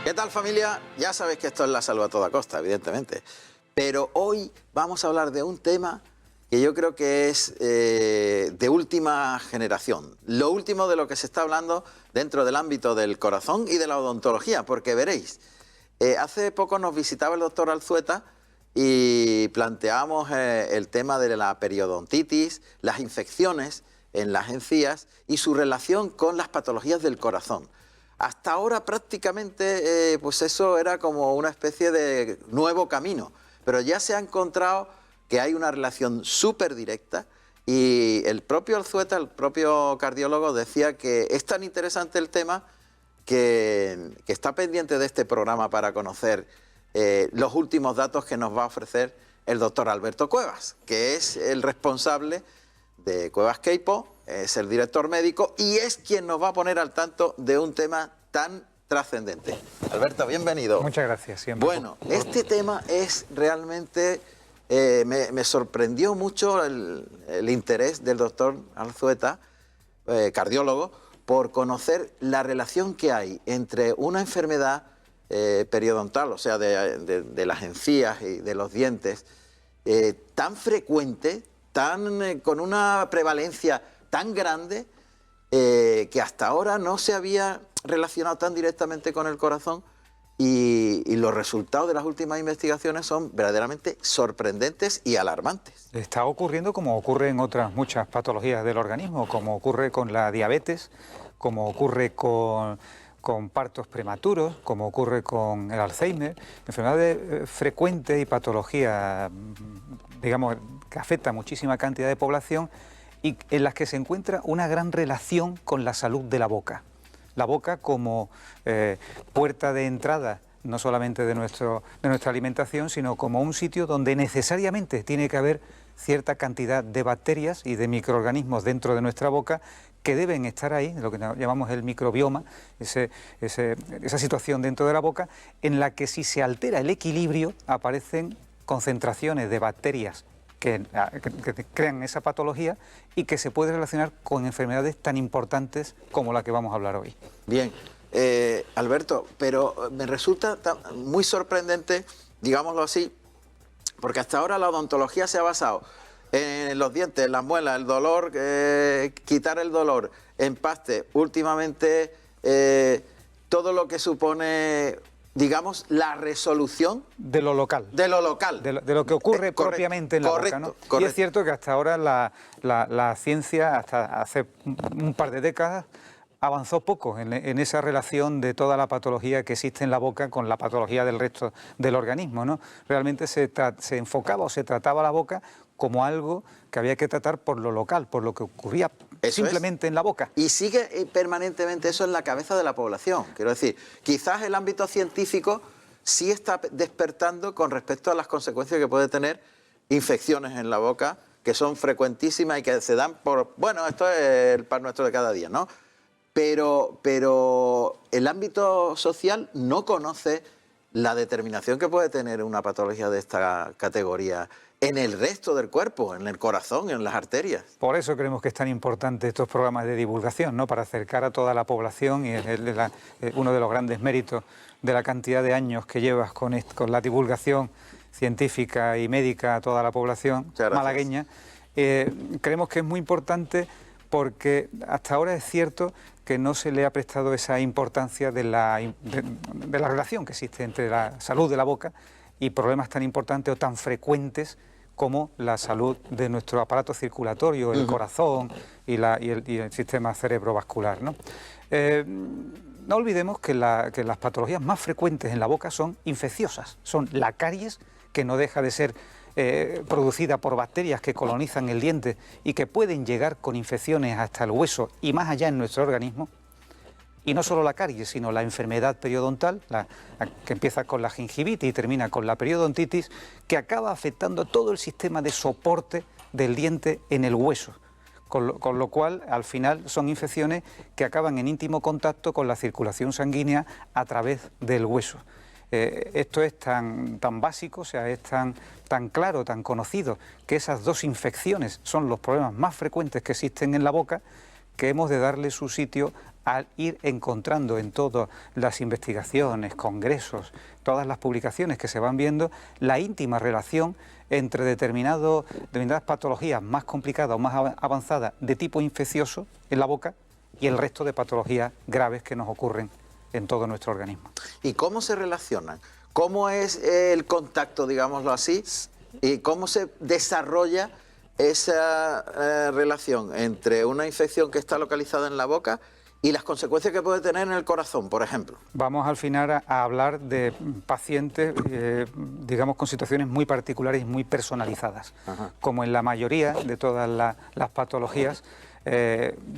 ¿Qué tal, familia? Ya sabéis que esto es la salud a toda costa, evidentemente. Pero hoy vamos a hablar de un tema que yo creo que es de última generación. Lo último de lo que se está hablando dentro del ámbito del corazón y de la odontología, porque veréis, hace poco nos visitaba el doctor Alzueta y planteamos el tema de la periodontitis, las infecciones en las encías y su relación con las patologías del corazón. Hasta ahora prácticamente pues eso era como una especie de nuevo camino, pero ya se ha encontrado que hay una relación súper directa y el propio Alzueta, el propio cardiólogo, decía que es tan interesante el tema que está pendiente de este programa para conocer los últimos datos que nos va a ofrecer el doctor Alberto Cuevas, que es el responsable de Cuevas Queipo, es el director médico y es quien nos va a poner al tanto de un tema tan trascendente. Alberto, bienvenido. Muchas gracias. Siempre. Bueno, este tema es realmente, me sorprendió mucho el interés del doctor Alzueta, cardiólogo, por conocer la relación que hay entre una enfermedad periodontal, o sea, de las encías y de los dientes, tan frecuente, con una prevalencia tan grande, que hasta ahora no se había relacionado tan directamente con el corazón y los resultados de las últimas investigaciones son verdaderamente sorprendentes y alarmantes. Está ocurriendo como ocurre en otras muchas patologías del organismo, como ocurre con la diabetes, como ocurre con partos prematuros, como ocurre con el Alzheimer, enfermedades frecuentes y patologías, digamos, que afecta a muchísima cantidad de población y en las que se encuentra una gran relación con la salud de la boca. La boca como puerta de entrada, no solamente de nuestra alimentación, sino como un sitio donde necesariamente tiene que haber cierta cantidad de bacterias y de microorganismos dentro de nuestra boca que deben estar ahí, lo que llamamos el microbioma, esa situación dentro de la boca, en la que si se altera el equilibrio aparecen concentraciones de bacterias que crean esa patología y que se puede relacionar con enfermedades tan importantes como la que vamos a hablar hoy. Bien, Alberto, pero me resulta muy sorprendente, digámoslo así, porque hasta ahora la odontología se ha basado en los dientes, en las muelas, el dolor, quitar el dolor, empaste, últimamente todo lo que supone, digamos, la resolución de lo local. De lo local. De lo que ocurre propiamente en la boca, ¿no? Correcto. Y es cierto que hasta ahora la ciencia, hasta hace un par de décadas, avanzó poco en esa relación de toda la patología que existe en la boca con la patología del resto del organismo, ¿no? Realmente se enfocaba o se trataba la boca como algo que había que tratar por lo local, por lo que ocurría simplemente en la boca. Y sigue permanentemente eso en la cabeza de la población. Quiero decir, quizás el ámbito científico sí está despertando con respecto a las consecuencias que puede tener infecciones en la boca, que son frecuentísimas y que se dan por... Bueno, esto es el pan nuestro de cada día, ¿no? Pero el ámbito social no conoce la determinación que puede tener una patología de esta categoría en el resto del cuerpo, en el corazón, en las arterias. Por eso creemos que es tan importante estos programas de divulgación, ¿no? Para acercar a toda la población, y es uno de los grandes méritos de la cantidad de años que llevas con la divulgación científica y médica a toda la población malagueña. Creemos que es muy importante porque hasta ahora es cierto que no se le ha prestado esa importancia de la relación que existe entre la salud de la boca y problemas tan importantes o tan frecuentes como la salud de nuestro aparato circulatorio, el corazón y el sistema cerebrovascular, ¿no? No olvidemos que las patologías más frecuentes en la boca son infecciosas, son la caries, que no deja de ser producida por bacterias que colonizan el diente y que pueden llegar con infecciones hasta el hueso y más allá en nuestro organismo. Y no solo la caries, sino la enfermedad periodontal, que empieza con la gingivitis y termina con la periodontitis, que acaba afectando todo el sistema de soporte del diente en el hueso. Con lo cual, al final, son infecciones que acaban en íntimo contacto con la circulación sanguínea a través del hueso. Esto es tan básico, o sea, es tan claro, tan conocido, que esas dos infecciones son los problemas más frecuentes que existen en la boca, que hemos de darle su sitio al ir encontrando en todas las investigaciones, congresos, todas las publicaciones que se van viendo, la íntima relación entre determinadas patologías más complicadas o más avanzadas de tipo infeccioso en la boca y el resto de patologías graves que nos ocurren en todo nuestro organismo. ¿Y cómo se relacionan? ¿Cómo es el contacto, digámoslo así? ¿Y cómo se desarrolla esa relación entre una infección que está localizada en la boca y las consecuencias que puede tener en el corazón, por ejemplo? Vamos al final a hablar de pacientes, digamos, con situaciones muy particulares y muy personalizadas. Ajá. Como en la mayoría de todas las patologías,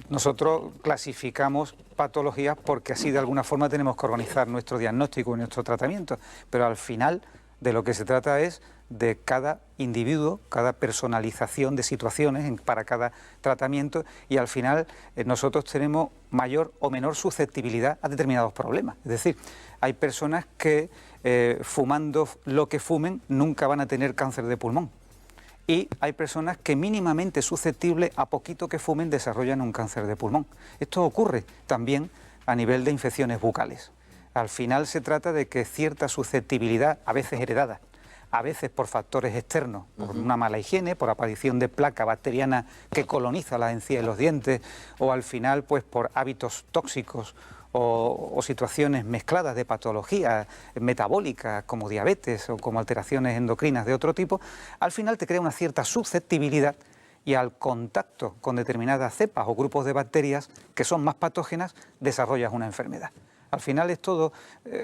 nosotros clasificamos patologías porque así de alguna forma tenemos que organizar nuestro diagnóstico y nuestro tratamiento, pero al final de lo que se trata es de cada individuo, cada personalización de situaciones para cada tratamiento, y al final nosotros tenemos mayor o menor susceptibilidad a determinados problemas. Es decir, hay personas que fumando lo que fumen nunca van a tener cáncer de pulmón, y hay personas que mínimamente susceptibles a poquito que fumen desarrollan un cáncer de pulmón. Esto ocurre también a nivel de infecciones bucales. Al final se trata de que cierta susceptibilidad, a veces heredada, a veces por factores externos, por una mala higiene, por aparición de placa bacteriana que coloniza las encías y los dientes, o al final pues por hábitos tóxicos o situaciones mezcladas de patologías metabólicas como diabetes o como alteraciones endocrinas de otro tipo, al final te crea una cierta susceptibilidad, y al contacto con determinadas cepas o grupos de bacterias que son más patógenas desarrollas una enfermedad. Al final es todo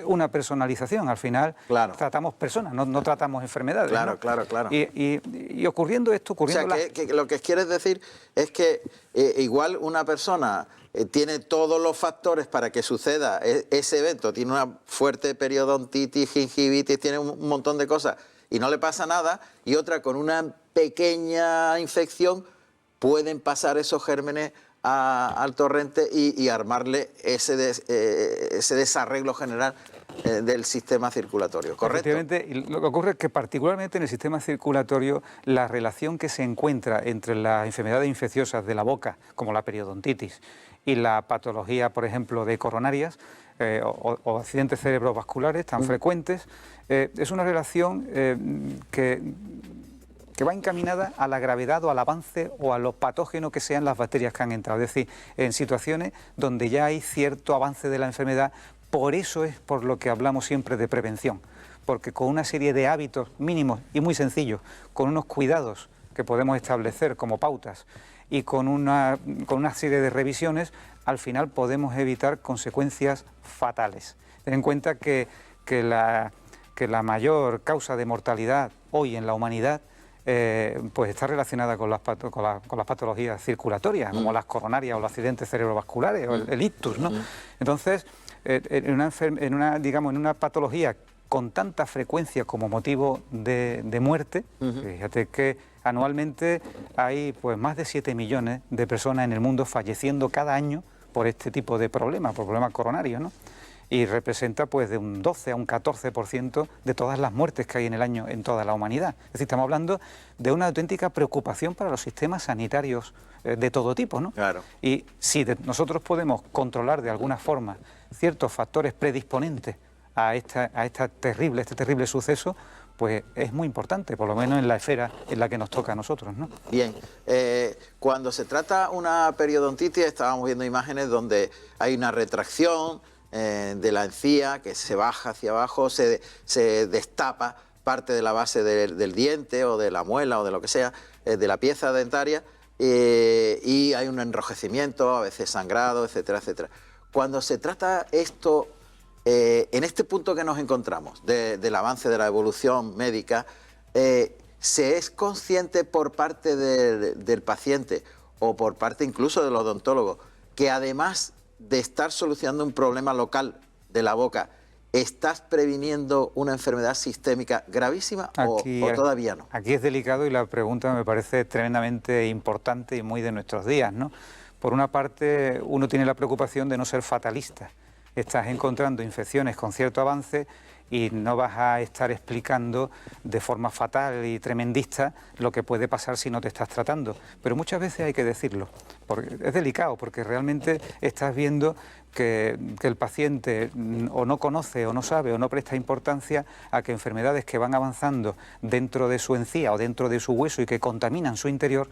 una personalización, al final claro, tratamos personas, no tratamos enfermedades. Claro, ¿no? claro. Y ocurriendo esto... O sea, que lo que quieres decir es que igual una persona tiene todos los factores para que suceda ese evento, tiene una fuerte periodontitis, gingivitis, tiene un montón de cosas y no le pasa nada, y otra con una pequeña infección pueden pasar esos gérmenes al torrente y armarle ese desarreglo general del sistema circulatorio, ¿correcto? Efectivamente, y lo que ocurre es que particularmente en el sistema circulatorio la relación que se encuentra entre las enfermedades infecciosas de la boca, como la periodontitis, y la patología, por ejemplo, de coronarias o accidentes cerebrovasculares tan frecuentes, es una relación que va encaminada a la gravedad o al avance o a lo patógeno que sean las bacterias que han entrado. Es decir, en situaciones donde ya hay cierto avance de la enfermedad. Por eso es por lo que hablamos siempre de prevención, porque con una serie de hábitos mínimos y muy sencillos, con unos cuidados que podemos establecer como pautas y con una serie de revisiones, al final podemos evitar consecuencias fatales. Ten en cuenta que la mayor causa de mortalidad hoy en la humanidad pues está relacionada con las patologías circulatorias, como las coronarias o los accidentes cerebrovasculares o el ictus, ¿no? Entonces, en una patología con tanta frecuencia como motivo de muerte, fíjate que anualmente hay pues más de 7 millones de personas en el mundo falleciendo cada año por este tipo de problemas, por problemas coronarios, ¿no? Y representa pues de un 12 a un 14% de todas las muertes que hay en el año en toda la humanidad. Es decir, estamos hablando de una auténtica preocupación para los sistemas sanitarios de todo tipo, ¿no? Claro. Y si nosotros podemos controlar de alguna forma ciertos factores predisponentes a este terrible suceso, pues es muy importante, por lo menos en la esfera en la que nos toca a nosotros, ¿no? Bien, cuando se trata una periodontitis, estábamos viendo imágenes donde hay una retracción de la encía que se baja hacia abajo, se destapa parte de la base del diente o de la muela o de lo que sea, de la pieza dentaria, y hay un enrojecimiento, a veces sangrado, etcétera, etcétera. Cuando se trata esto, en este punto que nos encontramos, del avance de la evolución médica, ¿se es consciente por parte del paciente o por parte incluso del odontólogo que además de estar solucionando un problema local de la boca, estás previniendo una enfermedad sistémica gravísima o todavía no? Aquí es delicado y la pregunta me parece tremendamente importante y muy de nuestros días, ¿no? Por una parte, uno tiene la preocupación de no ser fatalista, estás encontrando infecciones con cierto avance y no vas a estar explicando de forma fatal y tremendista lo que puede pasar si no te estás tratando. Pero muchas veces hay que decirlo, porque es delicado, porque realmente estás viendo que el paciente o no conoce o no sabe o no presta importancia a que enfermedades que van avanzando dentro de su encía o dentro de su hueso y que contaminan su interior,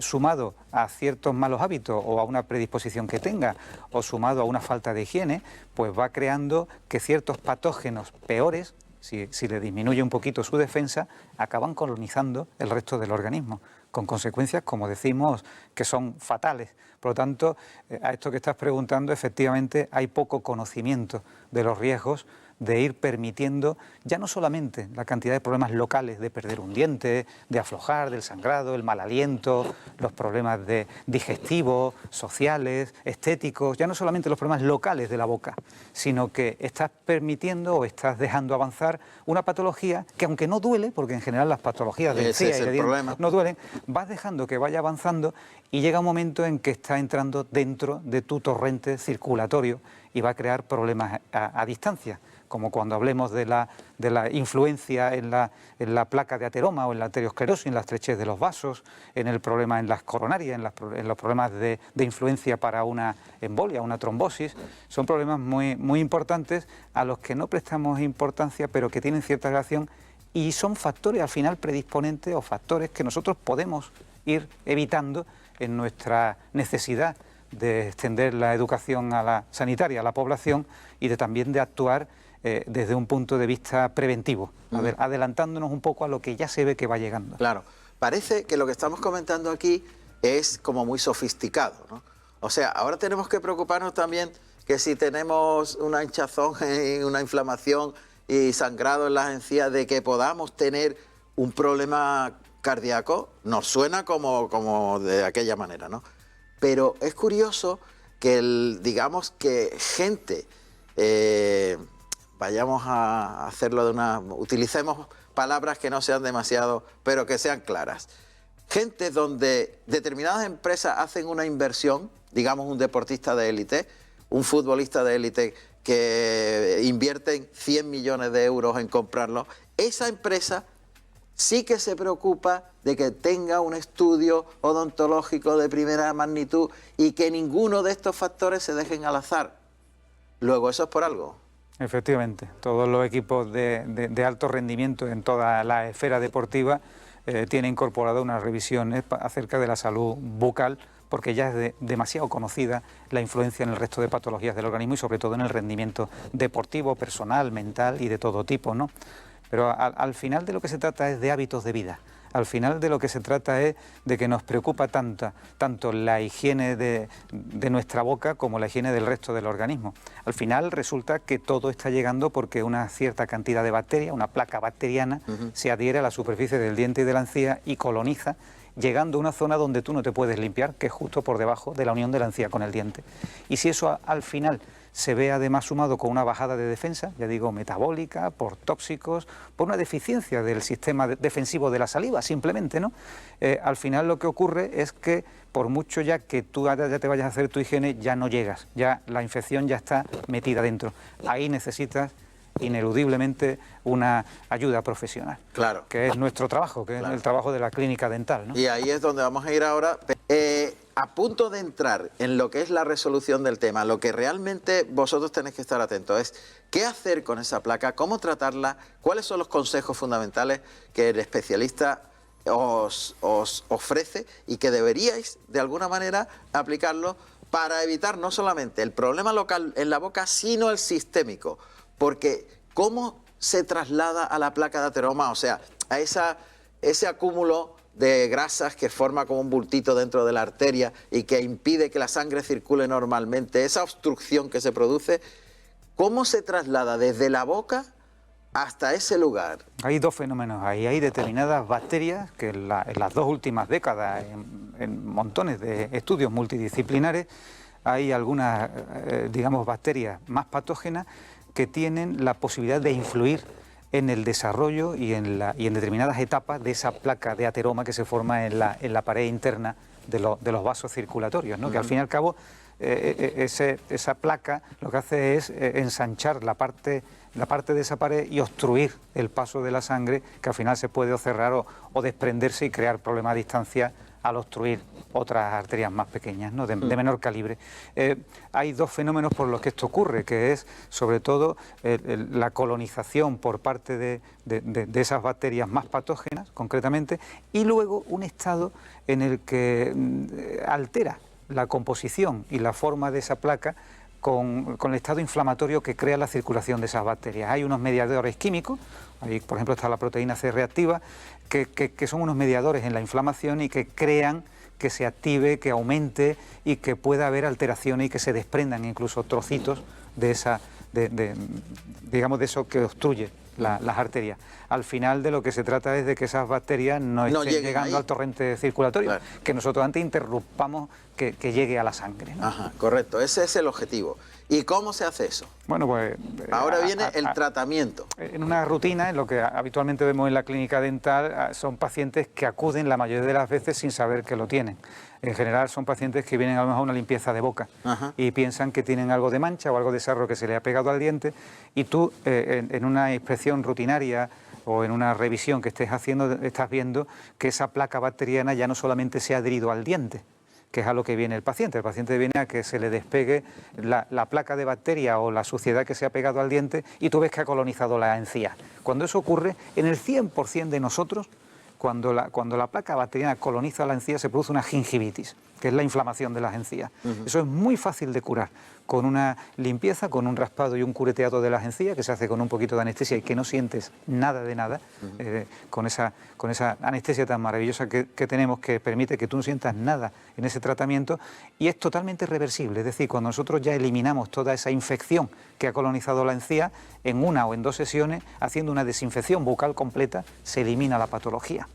sumado a ciertos malos hábitos o a una predisposición que tenga o sumado a una falta de higiene, pues va creando que ciertos patógenos peores, si le disminuye un poquito su defensa, acaban colonizando el resto del organismo, con consecuencias, como decimos, que son fatales. Por lo tanto, a esto que estás preguntando, efectivamente hay poco conocimiento de los riesgos de ir permitiendo ya no solamente la cantidad de problemas locales de perder un diente, de aflojar, del sangrado, el mal aliento, los problemas digestivos, sociales, estéticos, ya no solamente los problemas locales de la boca, sino que estás permitiendo o estás dejando avanzar una patología que, aunque no duele, porque en general las patologías de encía y de dientes no duelen, vas dejando que vaya avanzando y llega un momento en que está entrando dentro de tu torrente circulatorio y va a crear problemas a distancia, como cuando hablemos de la influencia en la placa de ateroma o en la arteriosclerosis, en la estrechez de los vasos, en el problema en las coronarias, en los problemas de influencia para una embolia, una trombosis. Son problemas muy importantes a los que no prestamos importancia, pero que tienen cierta relación y son factores al final predisponentes o factores que nosotros podemos ir evitando en nuestra necesidad de extender la educación sanitaria a la población y también de actuar desde un punto de vista preventivo, adelantándonos un poco a lo que ya se ve que va llegando. Claro, parece que lo que estamos comentando aquí es como muy sofisticado, ¿no? O sea, ahora tenemos que preocuparnos también que si tenemos una hinchazón, una inflamación y sangrado en las encías, de que podamos tener un problema cardíaco, nos suena como de aquella manera, ¿no? Pero es curioso que, digamos que gente... vayamos a hacerlo utilicemos palabras que no sean demasiado, pero que sean claras. Gente donde determinadas empresas hacen una inversión, digamos un deportista de élite, un futbolista de élite que invierten 100 millones de euros en comprarlo, esa empresa sí que se preocupa de que tenga un estudio odontológico de primera magnitud y que ninguno de estos factores se dejen al azar. Luego, eso es por algo. Efectivamente, todos los equipos de alto rendimiento en toda la esfera deportiva tienen incorporada unas revisiones acerca de la salud bucal, porque ya es demasiado conocida la influencia en el resto de patologías del organismo y sobre todo en el rendimiento deportivo, personal, mental y de todo tipo, ¿no? Pero al final de lo que se trata es de hábitos de vida. Al final de lo que se trata es de que nos preocupa tanto la higiene de nuestra boca como la higiene del resto del organismo. Al final resulta que todo está llegando porque una cierta cantidad de bacterias, una placa bacteriana, se adhiere a la superficie del diente y de la encía y coloniza, llegando a una zona donde tú no te puedes limpiar, que es justo por debajo de la unión de la encía con el diente. Y si eso al final se ve además sumado con una bajada de defensa, ya digo, metabólica, por tóxicos, por una deficiencia del sistema defensivo de la saliva, simplemente, ¿no? Al final lo que ocurre es que por mucho ya que tú ya te vayas a hacer tu higiene, ya no llegas, ya la infección ya está metida dentro. Ahí necesitas ineludiblemente una ayuda profesional, claro, que es nuestro trabajo, que claro, es el trabajo de la clínica dental, ¿no? Y ahí es donde vamos a ir ahora. A punto de entrar en lo que es la resolución del tema, lo que realmente vosotros tenéis que estar atentos es qué hacer con esa placa, cómo tratarla, cuáles son los consejos fundamentales que el especialista os ofrece y que deberíais de alguna manera aplicarlo para evitar no solamente el problema local en la boca, sino el sistémico. Porque ¿cómo se traslada a la placa de ateroma? O sea, a ese acúmulo de grasas que forma como un bultito dentro de la arteria y que impide que la sangre circule normalmente, esa obstrucción que se produce, ¿cómo se traslada desde la boca hasta ese lugar? Hay dos fenómenos ahí. Hay determinadas bacterias que en las 2 últimas décadas, en montones de estudios multidisciplinares, hay algunas, digamos, bacterias más patógenas que tienen la posibilidad de influir en el desarrollo y en determinadas etapas de esa placa de ateroma que se forma en la pared interna de los vasos circulatorios, ¿no? Que al fin y al cabo esa placa lo que hace es ensanchar la parte de esa pared y obstruir el paso de la sangre, que al final se puede o cerrar o desprenderse y crear problemas a distancia al obstruir otras arterias más pequeñas, ¿no? de menor calibre. Hay dos fenómenos por los que esto ocurre, que es sobre todo la colonización por parte de esas bacterias más patógenas, concretamente, y luego un estado en el que altera la composición y la forma de esa placa con el estado inflamatorio que crea la circulación de esas bacterias. Hay unos mediadores químicos, ahí por ejemplo está la proteína C reactiva, que son unos mediadores en la inflamación y que crean que se active, que aumente y que pueda haber alteraciones y que se desprendan incluso trocitos de digamos de eso que obstruye las arterias. Al final de lo que se trata es de que esas bacterias no estén llegando al torrente circulatorio, claro, que nosotros antes interrumpamos que llegue a la sangre, ¿no? Ajá, correcto, ese es el objetivo. ¿Y cómo se hace eso? Bueno, pues... Ahora viene el tratamiento. En una rutina, en lo que habitualmente vemos en la clínica dental, son pacientes que acuden la mayoría de las veces sin saber que lo tienen. En general son pacientes que vienen a lo mejor a una limpieza de boca. Ajá. Y piensan que tienen algo de mancha o algo de sarro que se le ha pegado al diente, y tú en una inspección rutinaria o en una revisión que estés haciendo, estás viendo que esa placa bacteriana ya no solamente se ha adherido al diente, que es a lo que viene el paciente. El paciente viene a que se le despegue la placa de bacteria o la suciedad que se ha pegado al diente y tú ves que ha colonizado la encía. Cuando eso ocurre, en el 100% de nosotros, cuando la placa bacteriana coloniza la encía, se produce una gingivitis, que es la inflamación de las encías. Eso es muy fácil de curar con una limpieza, con un raspado y un cureteado de las encías, que se hace con un poquito de anestesia y que no sientes nada de nada, con esa anestesia tan maravillosa que tenemos, que permite que tú no sientas nada en ese tratamiento, y es totalmente reversible. Es decir, cuando nosotros ya eliminamos toda esa infección que ha colonizado la encía, en una o en 2 sesiones, haciendo una desinfección bucal completa, se elimina la patología.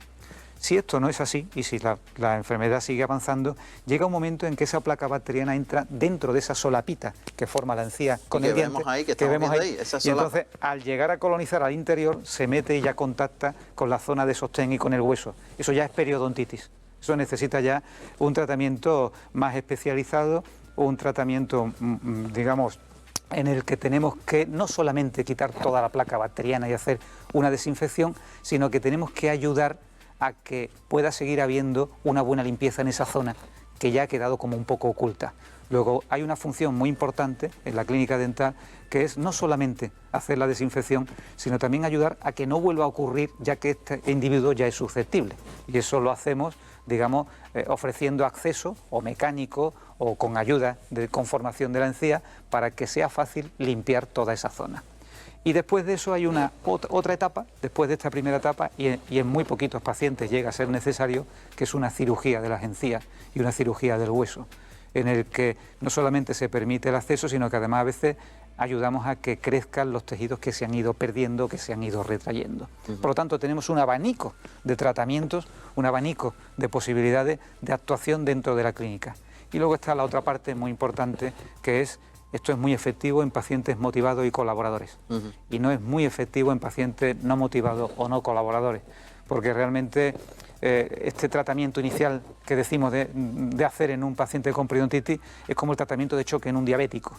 Si esto no es así, y si la enfermedad sigue avanzando, llega un momento en que esa placa bacteriana entra dentro de esa solapita que forma la encía con el diente, que vemos ahí, esa y entonces al llegar a colonizar al interior se mete y ya contacta con la zona de sostén y con el hueso. Eso ya es periodontitis. Eso necesita ya un tratamiento más especializado, un tratamiento, digamos, en el que tenemos que no solamente quitar toda la placa bacteriana y hacer una desinfección, sino que tenemos que ayudar a que pueda seguir habiendo una buena limpieza en esa zona que ya ha quedado como un poco oculta. Luego hay una función muy importante en la clínica dental, que es no solamente hacer la desinfección, sino también ayudar a que no vuelva a ocurrir, ya que este individuo ya es susceptible. Y eso lo hacemos, digamos, ofreciendo acceso o mecánico o con ayuda de conformación de la encía para que sea fácil limpiar toda esa zona. Y después de eso hay otra etapa, después de esta primera etapa, y en muy poquitos pacientes llega a ser necesario, que es una cirugía de las encías y una cirugía del hueso, en el que no solamente se permite el acceso, sino que además a veces ayudamos a que crezcan los tejidos que se han ido perdiendo, que se han ido retrayendo. Por lo tanto, tenemos un abanico de tratamientos, un abanico de posibilidades de actuación dentro de la clínica. Y luego está la otra parte muy importante, que es: esto es muy efectivo en pacientes motivados y colaboradores, y no es muy efectivo en pacientes no motivados o no colaboradores, porque realmente este tratamiento inicial que decimos de hacer en un paciente con periodontitis es como el tratamiento de choque en un diabético.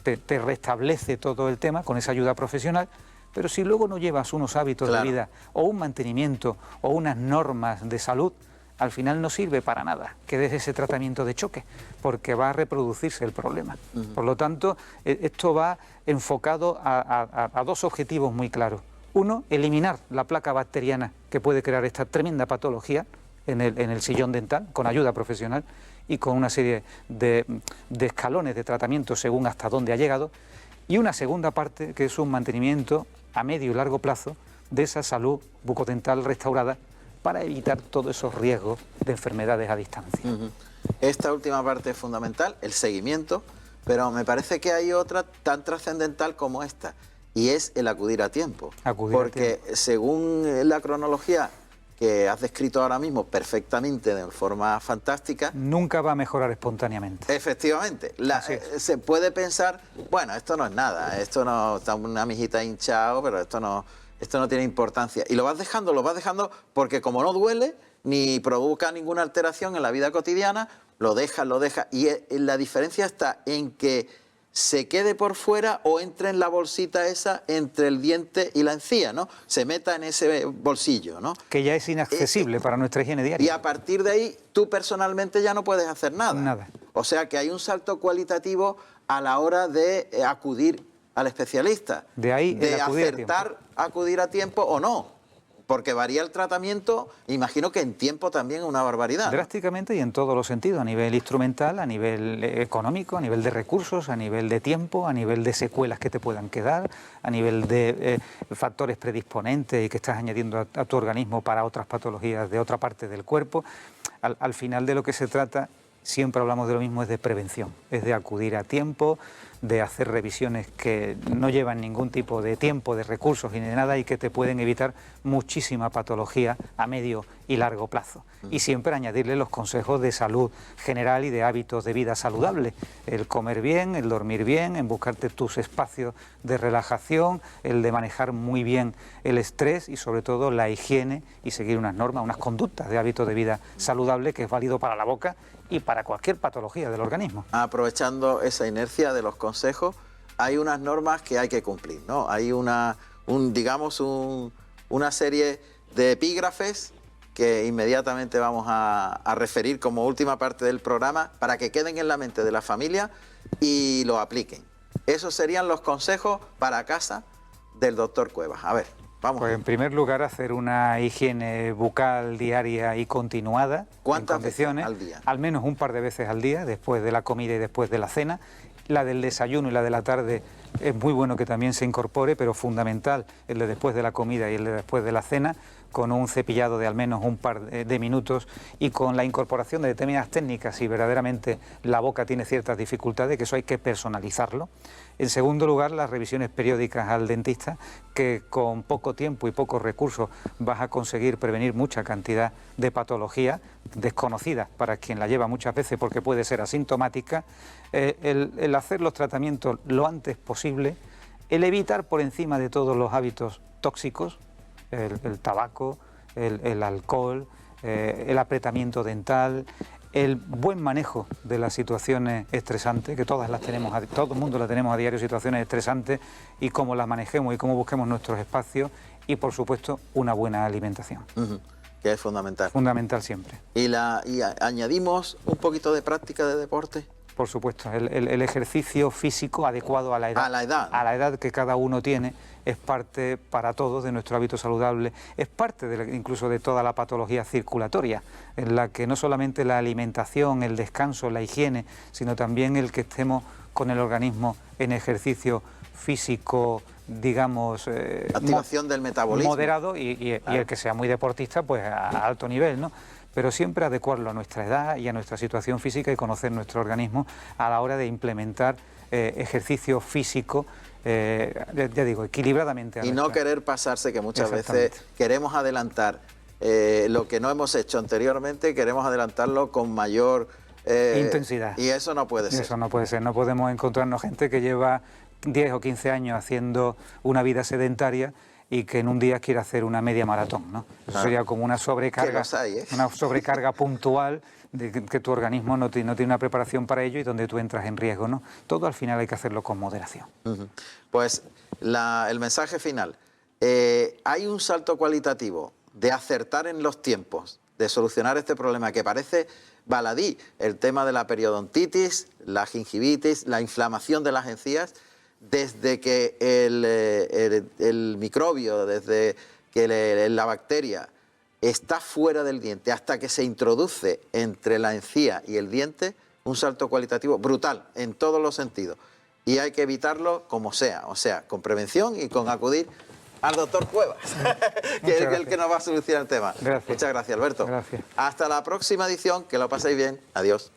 Te restablece todo el tema con esa ayuda profesional, pero si luego no llevas unos hábitos de vida o un mantenimiento o unas normas de salud, al final no sirve para nada que des ese tratamiento de choque, porque va a reproducirse el problema. Por lo tanto, esto va enfocado a 2 objetivos muy claros. Uno, eliminar la placa bacteriana que puede crear esta tremenda patología en el sillón dental, con ayuda profesional y con una serie de escalones de tratamiento según hasta dónde ha llegado. Y una segunda parte, que es un mantenimiento a medio y largo plazo de esa salud bucodental restaurada, para evitar todos esos riesgos de enfermedades a distancia. Esta última parte es fundamental, el seguimiento, pero me parece que hay otra tan trascendental como esta, y es el acudir a tiempo. Porque según la cronología que has descrito ahora mismo perfectamente, de forma fantástica, nunca va a mejorar espontáneamente. Efectivamente. Se puede pensar, bueno, esto no es nada, esto no está una mijita hinchado, pero esto no tiene importancia. Y lo vas dejando porque como no duele ni provoca ninguna alteración en la vida cotidiana, lo dejas, y la diferencia está en que se quede por fuera o entre en la bolsita esa entre el diente y la encía, ¿no? Se meta en ese bolsillo, ¿no? Que ya es inaccesible para nuestra higiene diaria. Y a partir de ahí, tú personalmente ya no puedes hacer nada. Nada. O sea que hay un salto cualitativo a la hora de acudir al especialista. De ahí de el acudir acertar a acudir a tiempo o no. Porque varía el tratamiento, imagino que en tiempo también es una barbaridad, ¿no? Drásticamente y en todos los sentidos, a nivel instrumental, a nivel económico, a nivel de recursos, a nivel de tiempo, a nivel de secuelas que te puedan quedar, a nivel de factores predisponentes y que estás añadiendo a tu organismo para otras patologías de otra parte del cuerpo. Al final de lo que se trata, siempre hablamos de lo mismo, es de prevención, es de acudir a tiempo, de hacer revisiones que no llevan ningún tipo de tiempo, de recursos y de nada y que te pueden evitar muchísima patología a medio y largo plazo. Y siempre añadirle los consejos de salud general y de hábitos de vida saludables, el comer bien, el dormir bien, en buscarte tus espacios de relajación, el de manejar muy bien el estrés y sobre todo la higiene y seguir unas normas, unas conductas de hábitos de vida saludable que es válido para la boca y para cualquier patología del organismo. Aprovechando esa inercia de los consejos, hay unas normas que hay que cumplir, ¿no? Hay una serie de epígrafes que inmediatamente vamos a referir como última parte del programa para que queden en la mente de la familia y lo apliquen. Esos serían los consejos para casa del doctor Cuevas. A ver, vamos. Pues en primer lugar, hacer una higiene bucal diaria y continuada. ¿Cuántas en condiciones, veces al día? Al menos un par de veces al día, después de la comida y después de la cena. La del desayuno y la de la tarde es muy bueno que también se incorpore, pero fundamental el de después de la comida y el de después de la cena, con un cepillado de al menos un par de minutos y con la incorporación de determinadas técnicas si verdaderamente la boca tiene ciertas dificultades, que eso hay que personalizarlo. En segundo lugar, las revisiones periódicas al dentista, que con poco tiempo y pocos recursos vas a conseguir prevenir mucha cantidad de patologías desconocidas para quien la lleva muchas veces porque puede ser asintomática, el hacer los tratamientos lo antes posible, el evitar por encima de todos los hábitos tóxicos, el tabaco, el alcohol, el apretamiento dental, el buen manejo de las situaciones estresantes, que todas las tenemos, todo el mundo las tenemos a diario, situaciones estresantes, y cómo las manejemos y cómo busquemos nuestros espacios, y por supuesto una buena alimentación. Que es fundamental. Fundamental siempre. Y añadimos un poquito de práctica de deporte. Por supuesto, el ejercicio físico adecuado a la edad. A la edad. A la edad que cada uno tiene, es parte para todos de nuestro hábito saludable, es parte incluso de toda la patología circulatoria, en la que no solamente la alimentación, el descanso, la higiene, sino también el que estemos con el organismo en ejercicio físico, digamos, activación del metabolismo moderado y el que sea muy deportista, pues a alto nivel, ¿no? Pero siempre adecuarlo a nuestra edad y a nuestra situación física y conocer nuestro organismo a la hora de implementar ejercicio físico, ya digo, equilibradamente. Y no querer pasarse, que muchas veces queremos adelantar lo que no hemos hecho anteriormente, queremos adelantarlo con mayor intensidad. Y eso no puede ser. Eso no puede ser, no podemos encontrarnos gente que lleva 10 o 15 años haciendo una vida sedentaria y que en un día quiere hacer una media maratón, ¿no? Eso sería como una sobrecarga, una sobrecarga puntual de que tu organismo no tiene una preparación para ello y donde tú entras en riesgo, ¿no? Todo al final hay que hacerlo con moderación. Pues el mensaje final. Hay un salto cualitativo de acertar en los tiempos, de solucionar este problema que parece baladí, el tema de la periodontitis, la gingivitis, la inflamación de las encías. Desde que el microbio, desde que la bacteria está fuera del diente hasta que se introduce entre la encía y el diente, un salto cualitativo brutal en todos los sentidos. Y hay que evitarlo como sea, o sea, con prevención y con acudir al doctor Cuevas, que es el que nos va a solucionar el tema. Gracias. Muchas gracias, Alberto. Gracias. Hasta la próxima edición, que lo paséis bien. Adiós.